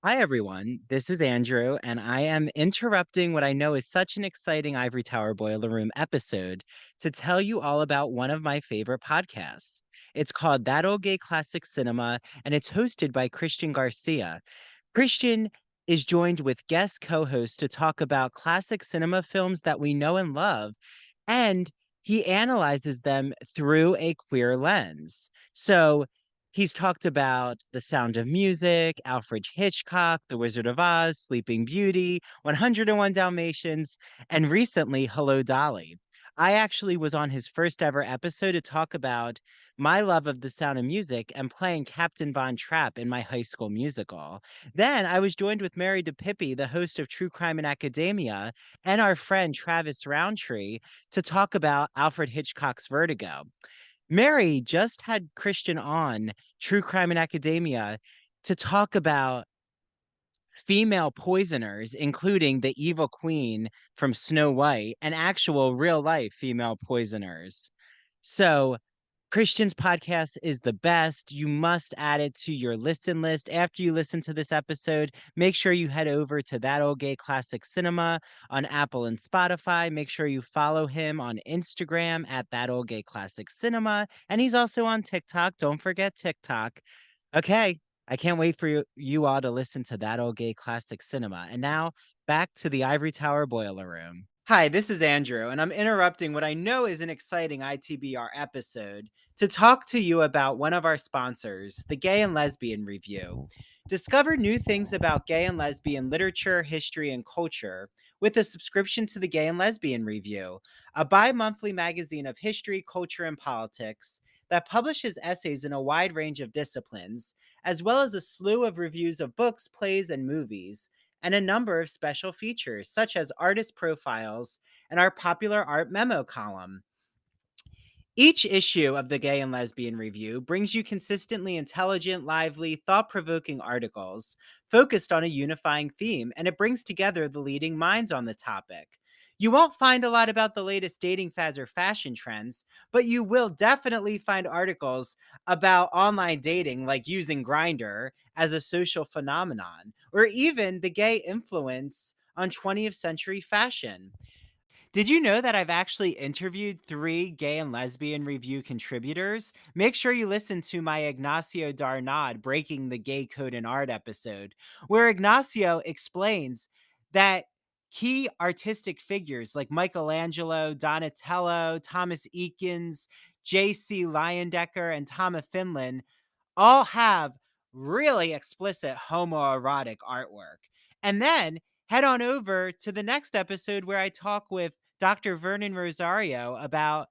Hi, everyone. This is Andrew, and I am interrupting what I know is such an exciting Ivory Tower Boiler Room episode to tell you all about one of my favorite podcasts. It's called That Old Gay Classic Cinema, and it's hosted by Christian Garcia. Christian is joined with guest co hosts to talk about classic cinema films that we know and love, and he analyzes them through a queer lens. So he's talked about The Sound of Music, Alfred Hitchcock, The Wizard of Oz, Sleeping Beauty, 101 Dalmatians, and recently Hello Dolly. I actually was on his first ever episode to talk about my love of The Sound of Music and playing Captain Von Trapp in my high school musical. Then I was joined with Mary DePippi, the host of True Crime in Academia, and our friend Travis Roundtree to talk about Alfred Hitchcock's Vertigo. Mary just had Christian on True Crime in Academia to talk about female poisoners, including the evil queen from Snow White and actual real life female poisoners. So Christian's podcast is the best. You must add it to your listen list. After you listen to this episode, make sure you head over to That Old Gay Classic Cinema on Apple and Spotify. Make sure you follow him on Instagram at That Old Gay Classic Cinema. And he's also on TikTok. Don't forget TikTok. Okay, I can't wait for you all to listen to That Old Gay Classic Cinema. And now back to the Ivory Tower Boiler Room. Hi, this is Andrew, and I'm interrupting what I know is an exciting ITBR episode to talk to you about one of our sponsors, the Gay and Lesbian Review. Discover new things about gay and lesbian literature, history, and culture with a subscription to the Gay and Lesbian Review, a bi-monthly magazine of history, culture, and politics that publishes essays in a wide range of disciplines, as well as a slew of reviews of books, plays, and movies, and a number of special features, such as artist profiles and our popular art memo column. Each issue of the Gay and Lesbian Review brings you consistently intelligent, lively, thought-provoking articles focused on a unifying theme, and it brings together the leading minds on the topic. You won't find a lot about the latest dating fads or fashion trends, but you will definitely find articles about online dating, like using Grindr as a social phenomenon, or even the gay influence on 20th century fashion. Did you know that I've actually interviewed 3 Gay and Lesbian Review contributors? Make sure you listen to my Ignacio Darnad Breaking the Gay Code in Art episode, where Ignacio explains that key artistic figures like Michelangelo, Donatello, Thomas Eakins, J.C. Leyendecker, and Thomas Finland all have really explicit homoerotic artwork. And then head on over to the next episode where I talk with Dr. Vernon Rosario about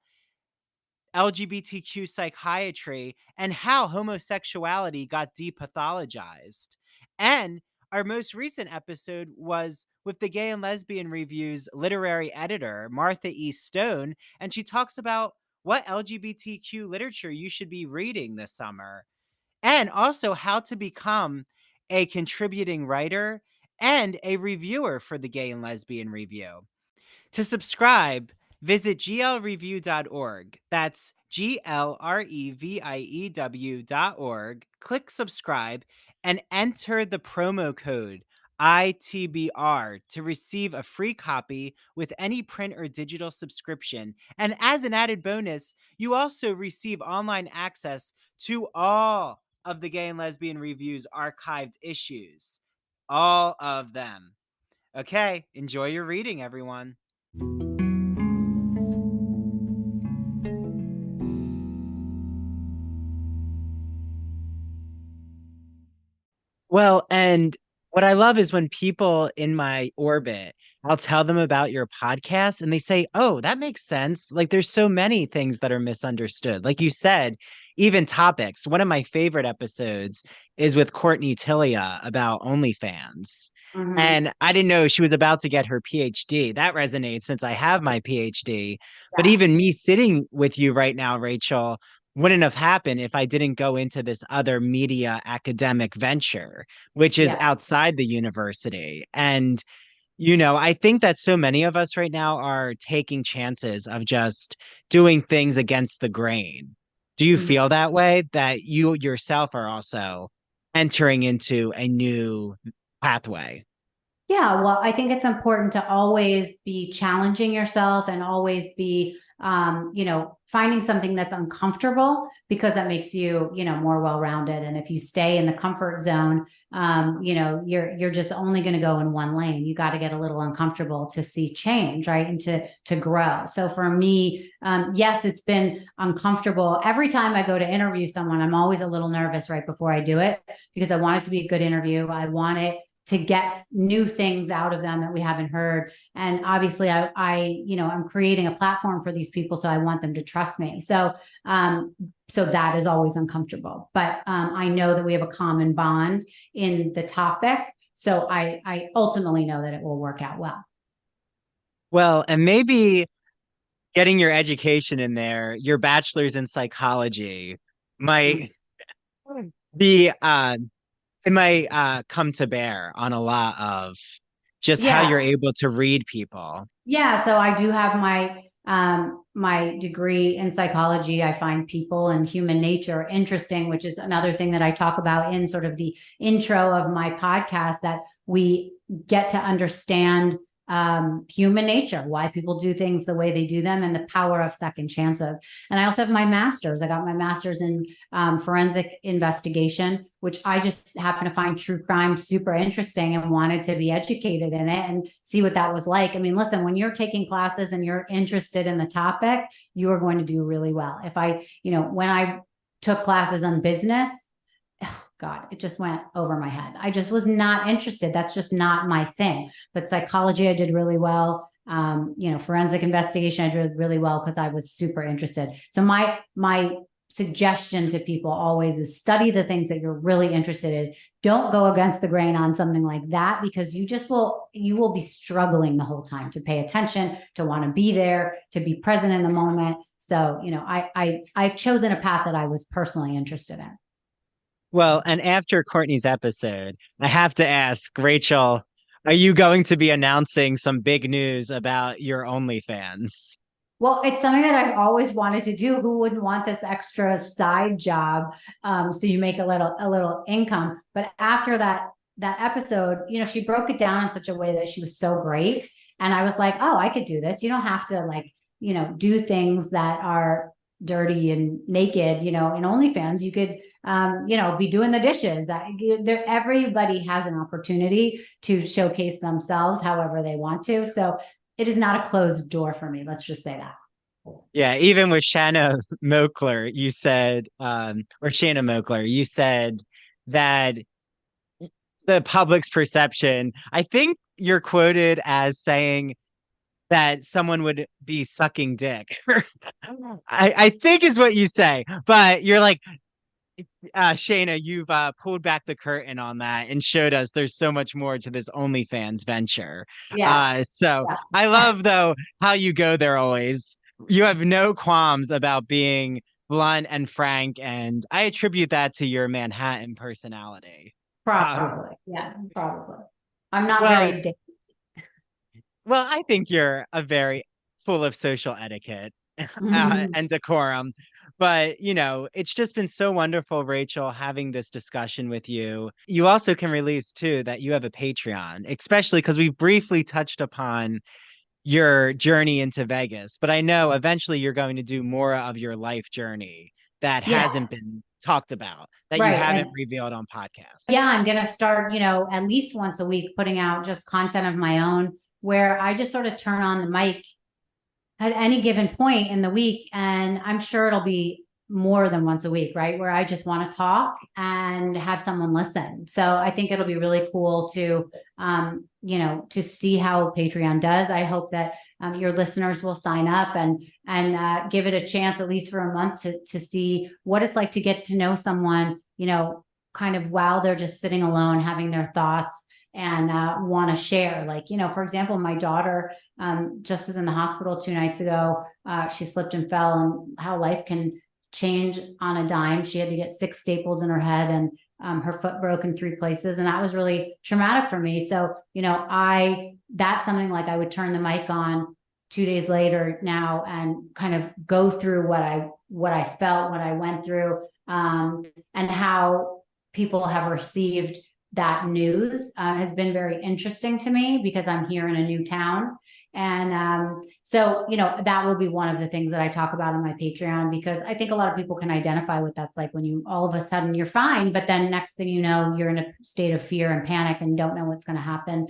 LGBTQ psychiatry and how homosexuality got depathologized. And our most recent episode was with the Gay and Lesbian Review's literary editor, Martha E. Stone, and she talks about what LGBTQ literature you should be reading this summer, and also how to become a contributing writer and a reviewer for the Gay and Lesbian Review. To subscribe, visit glreview.org. That's glreview.org. Click subscribe and enter the promo code ITBR to receive a free copy with any print or digital subscription. And as an added bonus, you also receive online access to all of the Gay and Lesbian Review's archived issues. All of them. Okay, enjoy your reading, everyone. Well, and what I love is when people in my orbit, I'll tell them about your podcast and they say, "Oh, that makes sense." Like there's so many things that are misunderstood. Like you said, even topics. One of my favorite episodes is with Courtney Tilia about OnlyFans. And I didn't know she was about to get her PhD. That resonates since I have my PhD. But Yeah. even me sitting with you right now, Rachel, wouldn't have happened if I didn't go into this other media academic venture, which is Yeah. outside the university. And, you know, I think that so many of us right now are taking chances of just doing things against the grain. Do you Mhm. feel that way, that you yourself are also entering into a new pathway? Yeah, well, I think it's important to always be challenging yourself and always be, finding something that's uncomfortable, because that makes you, more well-rounded. And if you stay in the comfort zone, you're just only going to go in one lane. You got to get a little uncomfortable to see change, right? And to grow. So for me, yes, it's been uncomfortable. Every time I go to interview someone, I'm always a little nervous right before I do it, because I want it to be a good interview. I want it to get new things out of them that we haven't heard. And obviously I'm creating a platform for these people. So I want them to trust me. So that is always uncomfortable, but I know that we have a common bond in the topic. So I ultimately know that it will work out well. Well, and maybe getting your education in there, your bachelor's in psychology might be it might come to bear on a lot of just how Yeah. you're able to read people. Yeah, so I do have my degree in psychology. I find people and human nature interesting, which is another thing that I talk about in sort of the intro of my podcast, that we get to understand human nature, why people do things the way they do them, and the power of second chances. And I also have my master's. I got my master's in forensic investigation, which I just happen to find true crime super interesting and wanted to be educated in it and see what that was like. I mean, listen, when you're taking classes and you're interested in the topic, you are going to do really well. When I took classes on business, oh God, it just went over my head. I just was not interested. That's just not my thing. But psychology, I did really well. Forensic investigation, I did really well because I was super interested. So my suggestion to people always is study the things that you're really interested in. Don't go against the grain on something like that, because you will be struggling the whole time to pay attention, to want to be there, to be present in the moment. So, I've chosen a path that I was personally interested in. Well, and after Courtney's episode, I have to ask, Rachel, are you going to be announcing some big news about your OnlyFans? Well, it's something that I've always wanted to do. Who wouldn't want this extra side job? So you make a little income. But after that episode, she broke it down in such a way that she was so great. And I was like, oh, I could do this. You don't have to do things that are dirty and naked, in OnlyFans. You could be doing the dishes. Everybody has an opportunity to showcase themselves however they want to. So it is not a closed door for me. Let's just say that. Yeah, even with Shanna Mokler, you said, or Shanna Mokler, you said that the public's perception, I think you're quoted as saying that someone would be sucking dick. I think is what you say, but you're like, Shayna, you've pulled back the curtain on that and showed us there's so much more to this OnlyFans venture. Yes. So Yeah. I love, though, how you go there always. You have no qualms about being blunt and frank, and I attribute that to your Manhattan personality. Probably. Yeah, probably. I'm not Well, very well, I think you're a very full of social etiquette and decorum. But, it's just been so wonderful, Rachel, having this discussion with you. You also can release, too, that you have a Patreon, especially because we briefly touched upon your journey into Vegas. But I know eventually you're going to do more of your life journey that Yeah. hasn't been talked about, that you Right. haven't And revealed on podcasts. yeah, I'm going to start, at least once a week, putting out just content of my own, where I just sort of turn on the mic at any given point in the week. And I'm sure it'll be more than once a week, right? Where I just want to talk and have someone listen. So I think it'll be really cool to, to see how Patreon does. I hope that your listeners will sign up and give it a chance, at least for a month, to see what it's like to get to know someone, kind of while they're just sitting alone, having their thoughts and want to share. For example, my daughter just was in the hospital 2 nights ago. She slipped and fell, and how life can change on a dime. She had to get 6 staples in her head, and her foot broke in 3 places. And that was really traumatic for me. So, that's something like I would turn the mic on 2 days later now and kind of go through what I felt, what I went through, and how people have received that news has been very interesting to me because I'm here in a new town. And so, that will be one of the things that I talk about on my Patreon, because I think a lot of people can identify what that's like when you all of a sudden you're fine, but then next thing you know, you're in a state of fear and panic and don't know what's going to happen.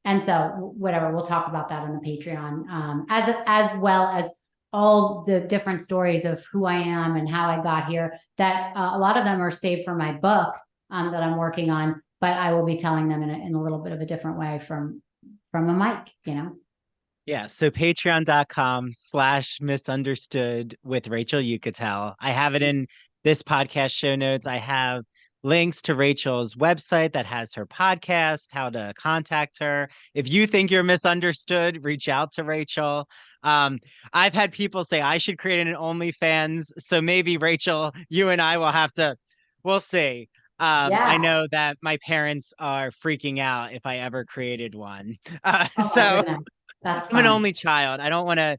And so whatever, we'll talk about that on the Patreon, as well as all the different stories of who I am and how I got here, that a lot of them are saved for my book that I'm working on, but I will be telling them in a little bit of a different way from a mic, Yeah, so patreon.com/misunderstood with Rachel Uchitel. I have it in this podcast show notes. I have links to Rachel's website that has her podcast, how to contact her. If you think you're misunderstood, reach out to Rachel. I've had people say I should create an OnlyFans. So maybe Rachel, you and I will have to, we'll see. I Yeah. know that my parents are freaking out if I ever created one. Oh my So goodness. That's I'm an fun. only child. I don't want to,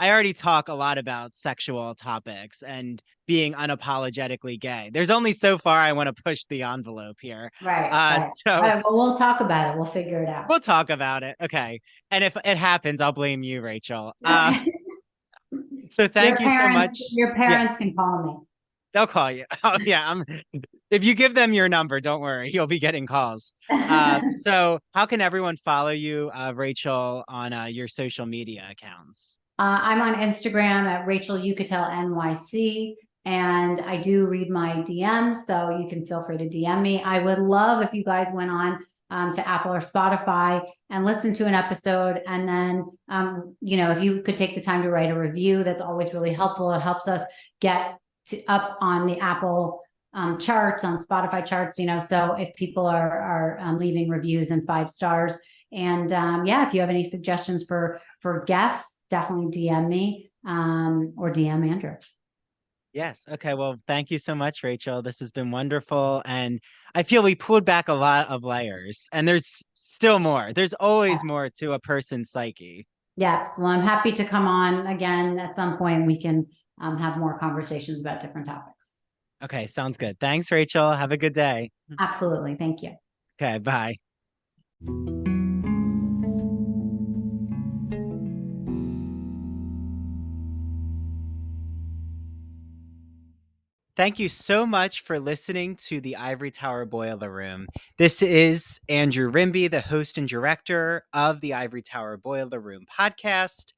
I already talk a lot about sexual topics and being unapologetically gay. There's only so far I want to push the envelope here. Right. All So right, well, we'll talk about it. We'll figure it out. we'll talk about it. Okay. And if it happens, I'll blame you, Rachel. Okay. So thank you so much. Your parents can call me. They'll call you. Oh yeah. If you give them your number, don't worry, you'll be getting calls. So how can everyone follow you, Rachel, on your social media accounts? I'm on Instagram at Rachel Uchitel NYC, and I do read my DMs, so you can feel free to DM me. I would love if you guys went on to Apple or Spotify and listen to an episode, and then if you could take the time to write a review, that's always really helpful. It helps us get up on the Apple charts, on Spotify charts, so if people are leaving reviews and 5 stars. And if you have any suggestions for guests, definitely DM me or DM Andrew. Yes. Okay. Well, thank you so much, Rachel. This has been wonderful. And I feel we pulled back a lot of layers, and there's still more. There's always more to a person's psyche. Yes. Well, I'm happy to come on again at some point. We can have more conversations about different topics. Okay. Sounds good. Thanks, Rachel. Have a good day. Absolutely. Thank you. Okay. Bye. Thank you so much for listening to the Ivory Tower Boiler Room. This is Andrew Rimby, the host and director of the Ivory Tower Boiler Room podcast.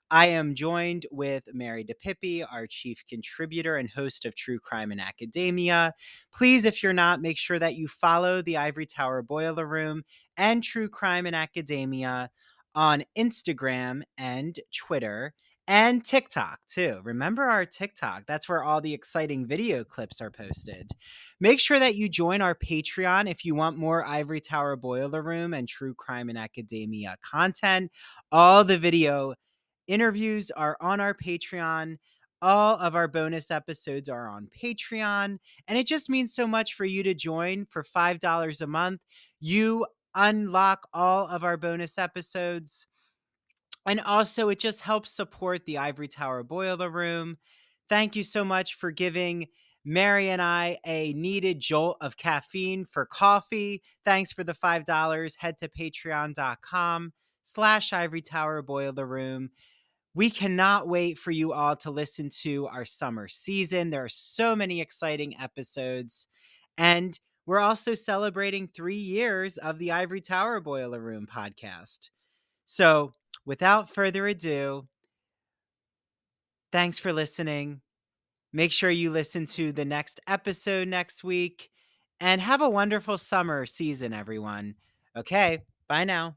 I am joined with Mary DePippi, our chief contributor and host of True Crime in Academia. Please, if you're not, make sure that you follow the Ivory Tower Boiler Room and True Crime in Academia on Instagram and Twitter. And TikTok, too. Remember our TikTok. That's where all the exciting video clips are posted. Make sure that you join our Patreon if you want more Ivory Tower Boiler Room and True Crime in Academia content. All the video interviews are on our Patreon. All of our bonus episodes are on Patreon. And it just means so much for you to join. For $5 a month, you unlock all of our bonus episodes. And also, it just helps support the Ivory Tower Boiler Room. Thank you so much for giving Mary and I a needed jolt of caffeine for coffee. Thanks for the $5. Head to patreon.com/Ivory Tower Boiler Room. We cannot wait for you all to listen to our summer season. There are so many exciting episodes. And we're also celebrating 3 years of the Ivory Tower Boiler Room podcast. So, without further ado, thanks for listening. Make sure you listen to the next episode next week, and have a wonderful summer season, everyone. Okay, bye now.